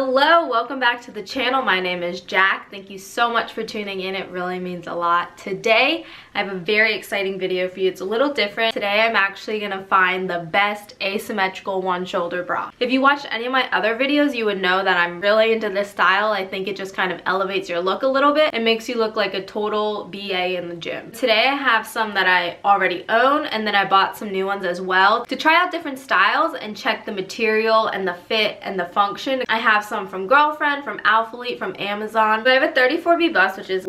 Hello, welcome back to the channel. My name is Jack. Thank you so much for tuning in. It really means a lot. Today, I have a very exciting video for you. It's a little different. Today, I'm actually gonna find the best asymmetrical one shoulder bra. If you watched any of my other videos, you would know that I'm really into this style. I think it just kind of elevates your look a little bit and makes you look like a total BA in the gym. Today, I have some that I already own, and then I bought some new ones as well to try out different styles and check the material and the fit and the function. I have some from Girlfriend, from Athleta, from Amazon. But I have a 34B bust, which is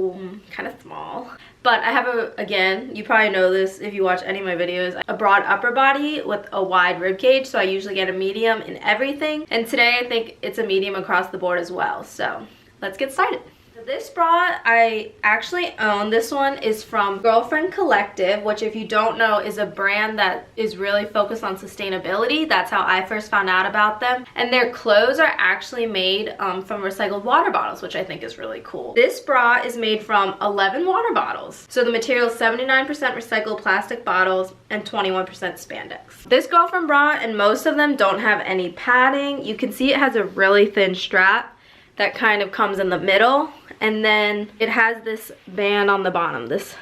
kind of small. But I have again, you probably know this if you watch any of my videos, a broad upper body with a wide rib cage. So I usually get a medium in everything. And today I think it's a medium across the board as well. So let's get started. This bra I actually own. This one is from Girlfriend Collective, which if you don't know is a brand that is really focused on sustainability. That's how I first found out about them. And their clothes are actually made from recycled water bottles, which I think is really cool. This bra is made from 11 water bottles. So the material is 79% recycled plastic bottles and 21% spandex. This Girlfriend bra, and most of them don't have any padding. You can see it has a really thin strap that kind of comes in the middle, and then it has this band on the bottom, this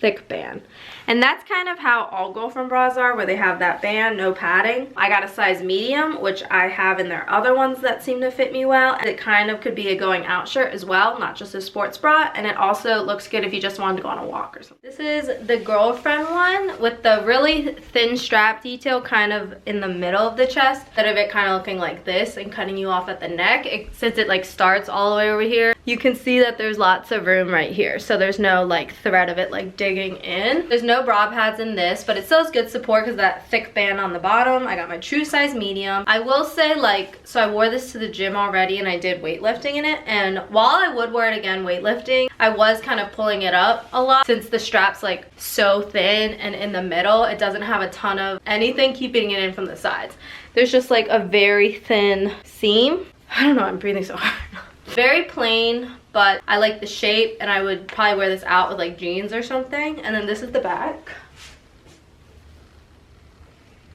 thick band. And that's kind of how all Girlfriend bras are, where they have that band, no padding. I got a size medium, which I have in their other ones that seem to fit me well. And it kind of could be a going out shirt as well, not just a sports bra. And it also looks good if you just wanted to go on a walk or something. This is the Girlfriend one with the really thin strap detail kind of in the middle of the chest, instead of it kind of looking like this and cutting you off at the neck. Since it like starts all the way over here, you can see that there's lots of room right here. So there's no like thread of it like digging in. There's no bra pads in this, but it still has good support because that thick band on the bottom. I got my true size medium. I will say, like, so I wore this to the gym already and I did weightlifting in it, and while I would wear it again weightlifting, I was kind of pulling it up a lot since the strap's like so thin, and in the middle it doesn't have a ton of anything keeping it in from the sides. There's just like a very thin seam. I don't know, I'm breathing so hard. Very plain, but I like the shape, and I would probably wear this out with like jeans or something. And then this is the back.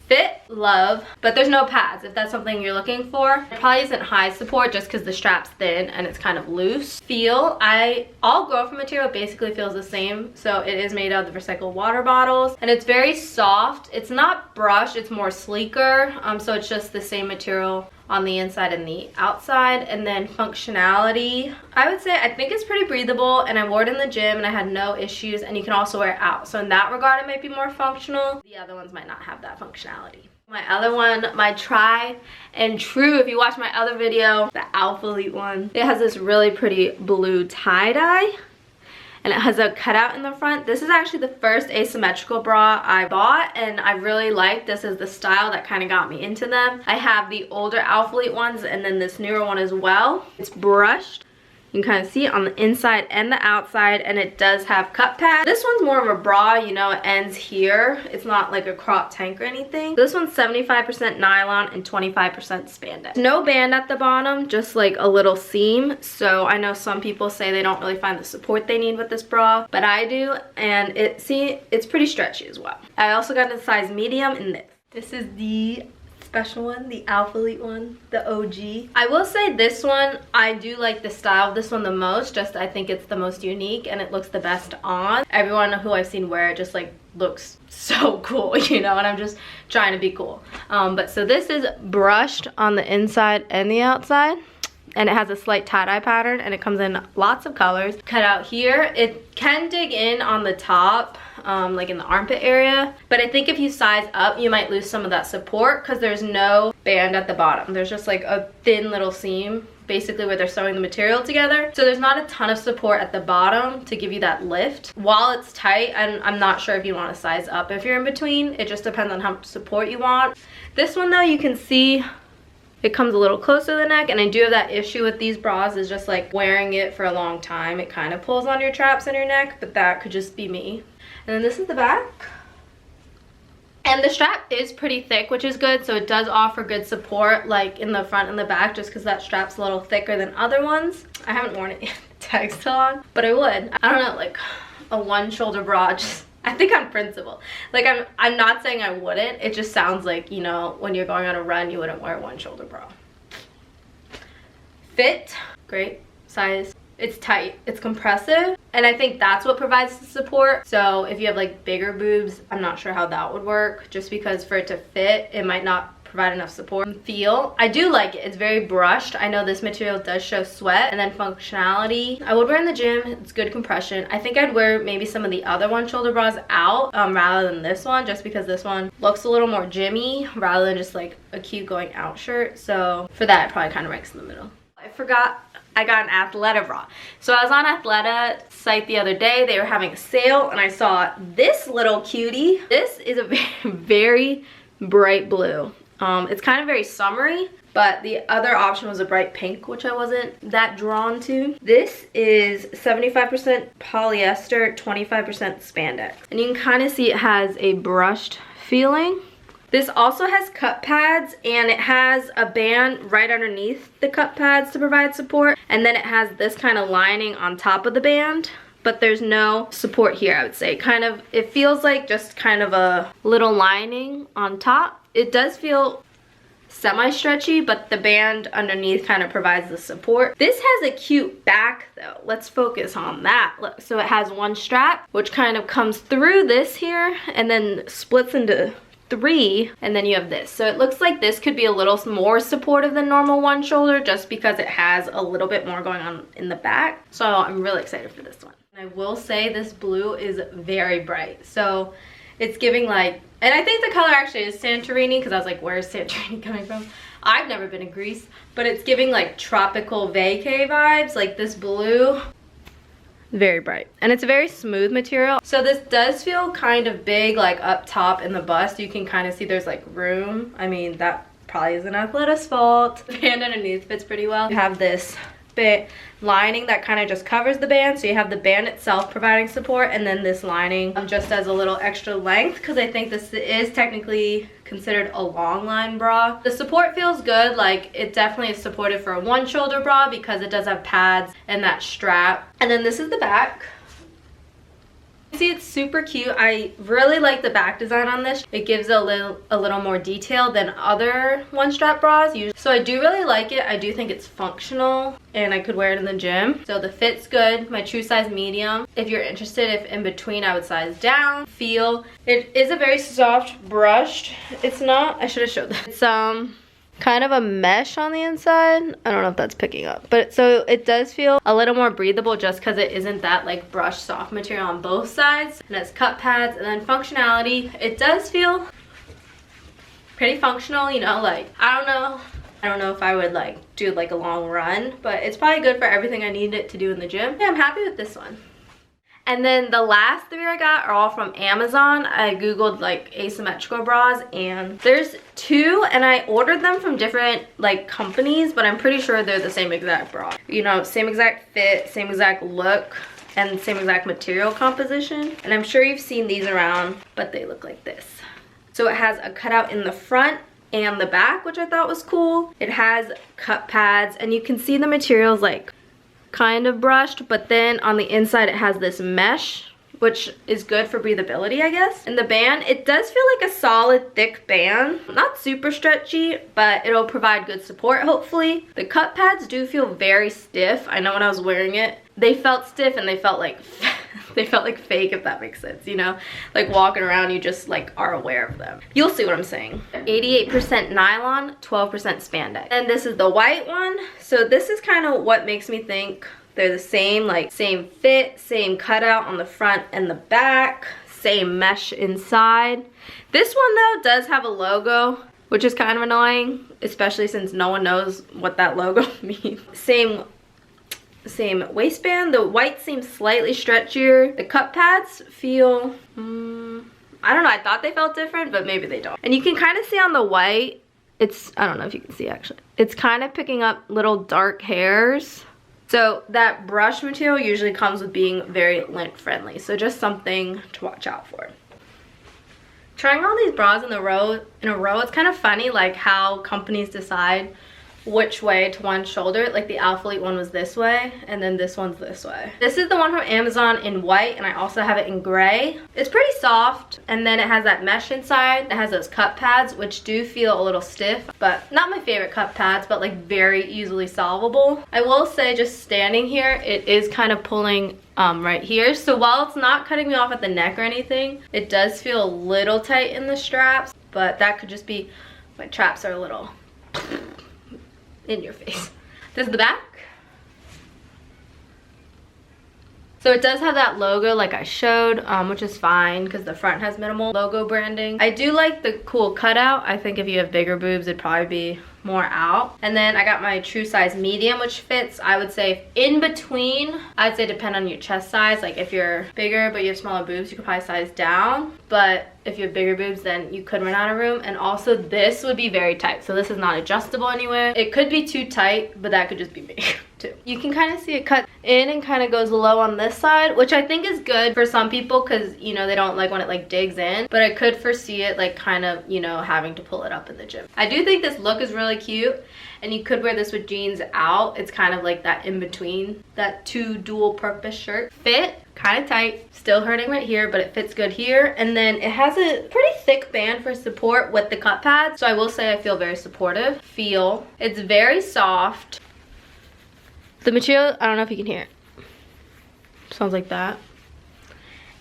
Fit, love, but there's no pads if that's something you're looking for. It probably isn't high support just because the strap's thin and it's kind of loose. Feel, all Girlfriend material basically feels the same. So it is made out of the recycled water bottles, and it's very soft. It's not brushed, it's more sleeker. So it's just the same material on the inside and the outside. And then functionality, I would say I think it's pretty breathable, and I wore it in the gym and I had no issues, and you can also wear it out. So in that regard it might be more functional. The other ones might not have that functionality. My other one, my try and true, if you watch my other video, the Athleta one, it has this really pretty blue tie-dye, and it has a cutout in the front. This is actually the first asymmetrical bra I bought, and I really like this as the style that kind of got me into them. I have the older Athleta ones and then this newer one as well. It's brushed. You can kind of see it on the inside and the outside, and it does have cup pads. This one's more of a bra, you know, it ends here. It's not like a crop tank or anything. This one's 75% nylon and 25% spandex. No band at the bottom, just like a little seam. So I know some people say they don't really find the support they need with this bra, but I do, and it's pretty stretchy as well. I also got a size medium in this. This is the special one, the Athleta one, the OG. I will say this one, I do like the style of this one the most. Just I think it's the most unique and it looks the best on. Everyone who I've seen wear it just like looks so cool, you know, and I'm just trying to be cool. But so this is brushed on the inside and the outside, and it has a slight tie-dye pattern, and it comes in lots of colors. Cut out here, it can dig in on the top, like in the armpit area, but I think if you size up you might lose some of that support because there's no band at the bottom. There's just like a thin little seam basically where they're sewing the material together, so there's not a ton of support at the bottom to give you that lift. While it's tight, I'm not sure if you want to size up if you're in between. It just depends on how much support you want. This one though, you can see it comes a little closer to the neck, and I do have that issue with these bras is just like wearing it for a long time, it kind of pulls on your traps and your neck, but that could just be me. And then this is the back. And the strap is pretty thick, which is good, so it does offer good support like in the front and the back, just because that strap's a little thicker than other ones. I haven't worn it yet, the tag's still on, but I would. I don't know, like a one shoulder bra, just I think on principle. Like I'm not saying I wouldn't, it just sounds like, you know, when you're going on a run you wouldn't wear one shoulder bra. Fit, great. Size, it's tight, it's compressive, and I think that's what provides the support. So if you have like bigger boobs, I'm not sure how that would work, just because for it to fit, it might not provide enough support. Feel, I do like it. It's very brushed. I know this material does show sweat. And then functionality, I would wear in the gym. It's good compression. I think I'd wear maybe some of the other one shoulder bras out rather than this one, just because this one looks a little more gymmy rather than just like a cute going out shirt. So for that, it probably kind of ranks in the middle. I forgot I got an Athleta bra. So I was on Athleta site the other day. They were having a sale and I saw this little cutie. This is a very bright blue. It's kind of very summery, but the other option was a bright pink, which I wasn't that drawn to. This is 75% polyester, 25% spandex. And you can kind of see it has a brushed feeling. This also has cup pads, and it has a band right underneath the cup pads to provide support. And then it has this kind of lining on top of the band, but there's no support here, I would say. Kind of, it feels like just kind of a little lining on top. It does feel semi-stretchy, but the band underneath kind of provides the support. This has a cute back though. Let's focus on that. Look, so it has one strap, which kind of comes through this here and then splits into 3, and then you have this. So it looks like this could be a little more supportive than normal one shoulder, just because it has a little bit more going on in the back. So I'm really excited for this one. I will say this blue is very bright. So it's giving like, and I think the color actually is Santorini, because I was like, where's Santorini coming from? I've never been to Greece, but it's giving like tropical vacay vibes, like this blue. Very bright, and it's a very smooth material. So this does feel kind of big, like up top in the bust. You can kind of see there's like room. I mean, that probably isn't Athleta's fault. The band underneath fits pretty well. You have this bit lining that kind of just covers the band, so you have the band itself providing support, and then this lining just as a little extra length, because I think this is technically considered a long line bra. The support feels good. Like, it definitely is supported for a one shoulder bra because it does have pads and that strap. And then this is the back. See, it's super cute. I really like the back design on this. It gives a little more detail than other one strap bras usually. So I do really like it. I do think it's functional and I could wear it in the gym. So the fit's good. My true size medium. If you're interested, if in between, I would size down. Feel, it is a very soft brushed. It's not, I should have showed that. It's kind of a mesh on the inside. I don't know if that's picking up, but so it does feel a little more breathable just because it isn't that like brushed soft material on both sides. And it's cup pads, and then functionality. It does feel pretty functional, you know, like I don't know if I would like do like a long run, but it's probably good for everything I need it to do in the gym. Yeah, I'm happy with this one. And then the last 3 I got are all from Amazon. I googled like asymmetrical bras, and there's 2, and I ordered them from different like companies, but I'm pretty sure they're the same exact bra. You know, same exact fit, same exact look, and same exact material composition. And I'm sure you've seen these around, but they look like this. So it has a cutout in the front and the back, which I thought was cool. It has cup pads, and you can see the materials like kind of brushed, but then on the inside it has this mesh, which is good for breathability, I guess. And the band, it does feel like a solid thick band, not super stretchy, but it'll provide good support hopefully. The cup pads do feel very stiff. I know when I was wearing it, they felt stiff, and they felt like they felt like fake, if that makes sense, you know? Like walking around, you just like are aware of them. You'll see what I'm saying. 88% nylon, 12% spandex. And this is the white one. So this is kind of what makes me think they're the same, like same fit, same cutout on the front and the back, same mesh inside. This one though does have a logo, which is kind of annoying, especially since no one knows what that logo means. Same waistband. The white seems slightly stretchier. The cup pads feel, I don't know, I thought they felt different, but maybe they don't. And you can kind of see on the white, it's, I don't know if you can see actually, it's kind of picking up little dark hairs. So that brush material usually comes with being very lint friendly. So just something to watch out for. Trying all these bras in a row, it's kind of funny like how companies decide which way to one shoulder. Like the Athleta one was this way, and then this one's this way. This is the one from Amazon in white, and I also have it in gray. It's pretty soft, and then it has that mesh inside. It has those cup pads, which do feel a little stiff, but not my favorite cup pads, but like very easily solvable. I will say, just standing here, it is kind of pulling right here. So while it's not cutting me off at the neck or anything, it does feel a little tight in the straps, but that could just be my traps are a little in your face. This is the back. So it does have that logo like I showed, which is fine because the front has minimal logo branding. I do like the cool cutout. I think if you have bigger boobs, it'd probably be more out. And then I got my true size medium, which fits, I would say, in between. I'd say depend on your chest size. Like if you're bigger but you have smaller boobs, you could probably size down. But if you have bigger boobs, then you could run out of room. And also this would be very tight. So this is not adjustable anywhere. It could be too tight, but that could just be me too. You can kind of see it cut in and kind of goes low on this side, which I think is good for some people because, you know, they don't like when it like digs in. But I could foresee it like kind of, you know, having to pull it up in the gym. I do think this look is really cute, and you could wear this with jeans out. It's kind of like that in between, that two dual purpose shirt. Fit, kind of tight, still hurting right here, but it fits good here. And then it has a pretty thick band for support with the cup pads. So I will say I feel very supportive. It's very soft. The material, I don't know if you can hear it. Sounds like that.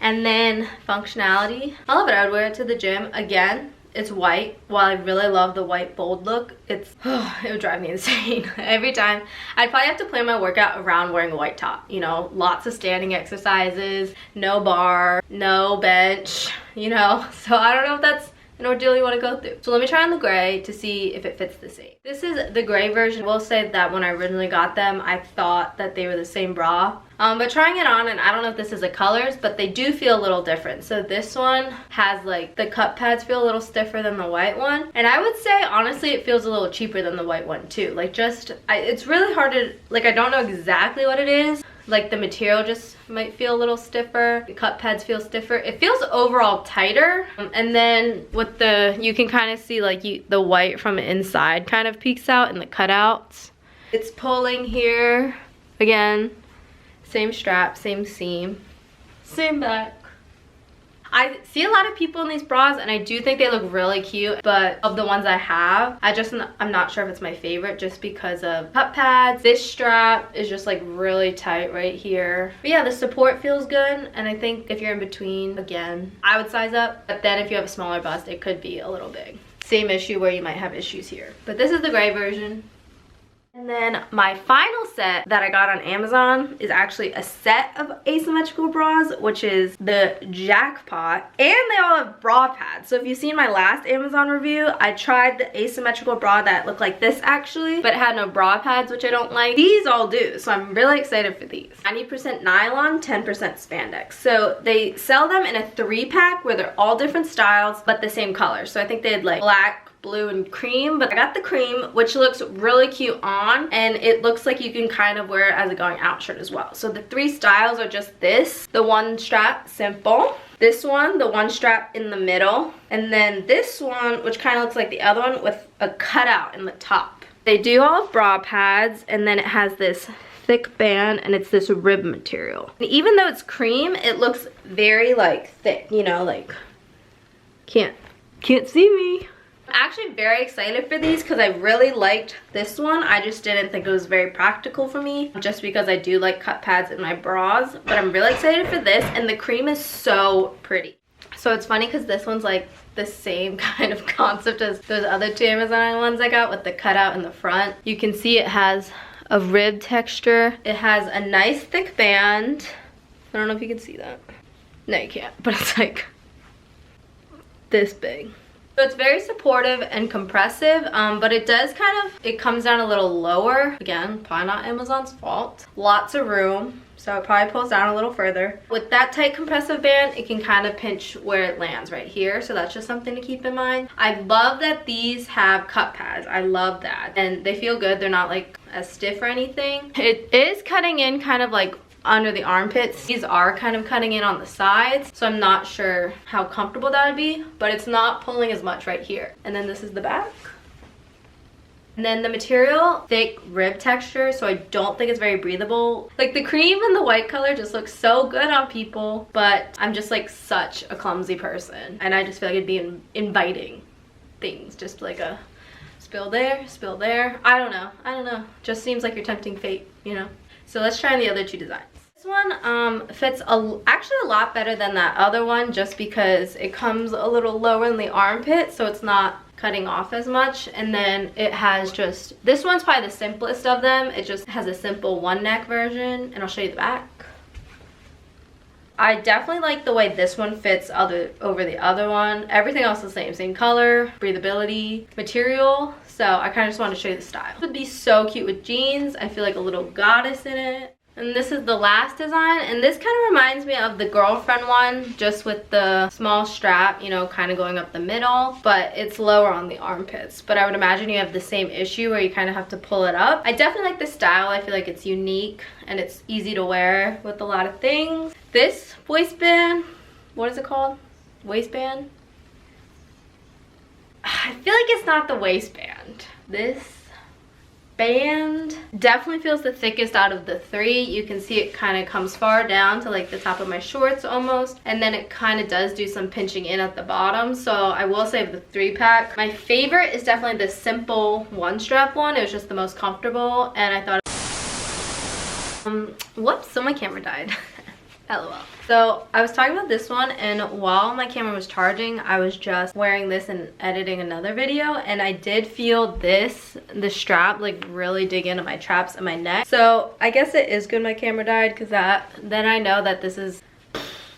And then functionality, I love it. I would wear it to the gym. Again, it's white. While I really love the white bold look, it would drive me insane every time. I'd probably have to plan my workout around wearing a white top. You know, lots of standing exercises, no bar, no bench, you know. So I don't know if that's an ordeal you want to go through. So let me try on the gray to see if it fits the same. This is the gray version. I will say that when I originally got them, I thought that they were the same bra. But trying it on, and I don't know if this is the colors, but they do feel a little different. So this one has like, the cup pads feel a little stiffer than the white one. And I would say, honestly, it feels a little cheaper than the white one too. Like it's really hard to, like I don't know exactly what it is. Like the material just might feel a little stiffer. The cup pads feel stiffer. It feels overall tighter. And then with you can kind of see like the white from inside kind of peeks out in the cutouts. It's pulling here. Again, same strap, same seam, same back. I see a lot of people in these bras and I do think they look really cute, but of the ones I have, I'm not sure if it's my favorite just because of cup pads. This strap is just like really tight right here. But yeah, the support feels good, and I think if you're in between, again, I would size up. But then if you have a smaller bust, it could be a little big. Same issue where you might have issues here. But this is the gray version. And then my final set that I got on Amazon is actually a set of asymmetrical bras, which is the Jackpot, and they all have bra pads. So if you've seen my last Amazon review, I tried the asymmetrical bra that looked like this actually, but it had no bra pads, which I don't like. These all do, so I'm really excited for these. 90% nylon, 10% spandex. So they sell them in a 3-pack where they're all different styles, but the same color. So I think they had like black, blue, and cream, but I got the cream, which looks really cute on, and it looks like you can kind of wear it as a going out shirt as well. So the 3 styles are just this, the one strap simple, this one, the one strap in the middle, and then this one, which kind of looks like the other one with a cutout in the top. They do all have bra pads, and then it has this thick band, and it's this rib material. And even though it's cream, it looks very like thick, you know, like can't see me. I'm actually very excited for these because I really liked this one. I just didn't think it was very practical for me just because I do like cup pads in my bras. But I'm really excited for this, and the cream is so pretty. So it's funny because this one's like the same kind of concept as those other 2 Amazon ones I got with the cutout in the front. You can see it has a rib texture. It has a nice thick band. I don't know if you can see that. No, you can't, but it's like this big. So it's very supportive and compressive, but it does it comes down a little lower. Again, probably not Amazon's fault. Lots of room, so it probably pulls down a little further. With that tight compressive band, it can kind of pinch where it lands right here, so that's just something to keep in mind. I love that these have cup pads. I love that, and they feel good. They're not like as stiff or anything. It is cutting in kind of like under the armpits. These are kind of cutting in on the sides, so I'm not sure how comfortable that would be, but it's not pulling as much right here. And then this is the back. And then the material, thick rib texture, so I don't think it's very breathable. Like the cream and the white color just looks so good on people, but I'm just like such a clumsy person. And I just feel like it'd be inviting things, just like a spill there, spill there. I don't know. Just seems like you're tempting fate, you know? So let's try the other two designs. This one fits actually a lot better than that other one, just because it comes a little lower in the armpit, so it's not cutting off as much. And then it has just, this one's probably the simplest of them. It just has a simple one neck version, and I'll show you the back. I definitely like the way this one fits over the other one. Everything else is the same color, breathability, material. So I kind of just want to show you the style. It would be so cute with jeans. I feel like a little goddess in it. And this is the last design, and this kind of reminds me of the girlfriend one, just with the small strap, you know, kind of going up the middle, but it's lower on the armpits. But I would imagine you have the same issue where you kind of have to pull it up. I definitely like the style. I feel like it's unique and it's easy to wear with a lot of things. This waistband, what is it called? Waistband? I feel like it's not the waistband. This band definitely feels the thickest out of the three. You can see it kind of comes far down to like the top of my shorts almost, and then it kind of does do some pinching in at the bottom. So I will say the 3-pack, my favorite is definitely the simple one strap one. It was just the most comfortable, and I thought whoops, so my camera died. LOL. So I was talking about this one, and while my camera was charging, I was just wearing this and editing another video, and I did feel the strap like really dig into my traps and my neck. So I guess it is good my camera died, because then I know that this is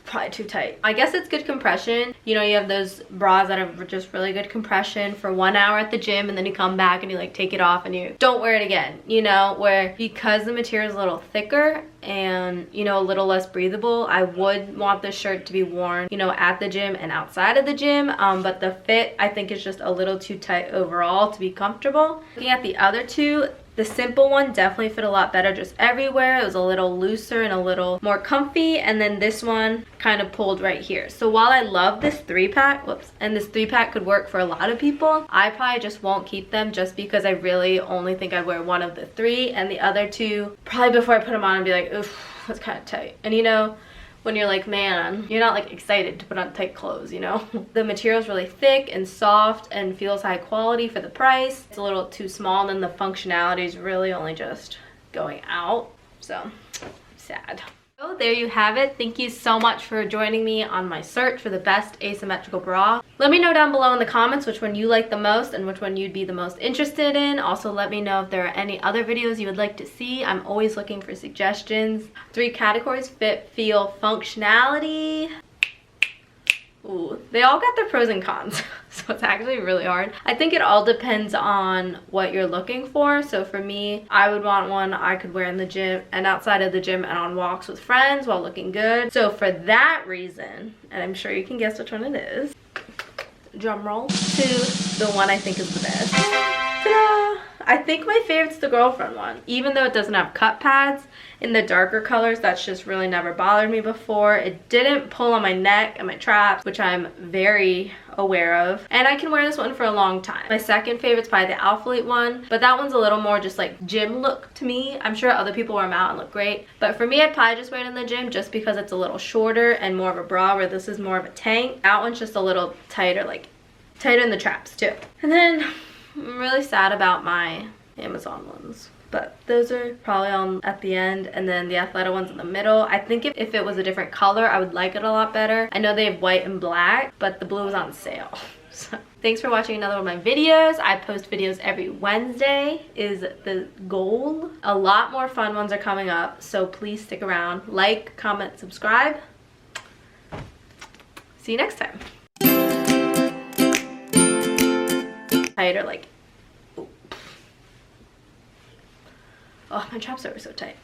probably too tight. I guess it's good compression. You know, you have those bras that are just really good compression for 1 hour at the gym, and then you come back and you like take it off and you don't wear it again, you know, where because the material is a little thicker and, you know, a little less breathable, I would want this shirt to be worn, you know, at the gym and outside of the gym. But the fit, I think, is just a little too tight overall to be comfortable. Looking at the other two, the simple one definitely fit a lot better just everywhere. It was a little looser and a little more comfy, and then this one kind of pulled right here. So while I love this 3-pack, and this 3-pack could work for a lot of people, I probably just won't keep them, just because I really only think I'd wear one of the 3, and the other 2, probably before I put them on, I'd be like, oof, that's kind of tight. And you know, when you're like, man, you're not like excited to put on tight clothes, you know? The material is really thick and soft and feels high quality for the price. It's a little too small, and then the functionality is really only just going out. So sad. So there you have it. Thank you so much for joining me on my search for the best asymmetrical bra. Let me know down below in the comments which one you like the most and which one you'd be the most interested in. Also, let me know if there are any other videos you would like to see. I'm always looking for suggestions. 3 categories: fit, feel, functionality. Ooh, they all got their pros and cons, so it's actually really hard. I think it all depends on what you're looking for. So for me, I would want one I could wear in the gym and outside of the gym and on walks with friends while looking good. So for that reason, and I'm sure you can guess which one it is, drum roll, to the one I think is the best. Ta-da! I think my favorite's the girlfriend one. Even though it doesn't have cut pads in the darker colors, that's just really never bothered me before. It didn't pull on my neck and my traps, which I'm very aware of. And I can wear this one for a long time. My second favorite's probably the Athleta one, but that one's a little more just like gym look to me. I'm sure other people wear them out and look great, but for me, I'd probably just wear it in the gym just because it's a little shorter and more of a bra, where this is more of a tank. That one's just a little tighter, like tighter in the traps too. And then I'm really sad about my Amazon ones, but those are probably on at the end, and then the Athleta one's in the middle. I think if it was a different color, I would like it a lot better. I know they have white and black, but the blue is on sale. So thanks for watching another one of my videos. I post videos every Wednesday is the goal. A lot more fun ones are coming up, so please stick around. Like, comment, subscribe. See you next time. Tighter, like, oh, my traps are so tight.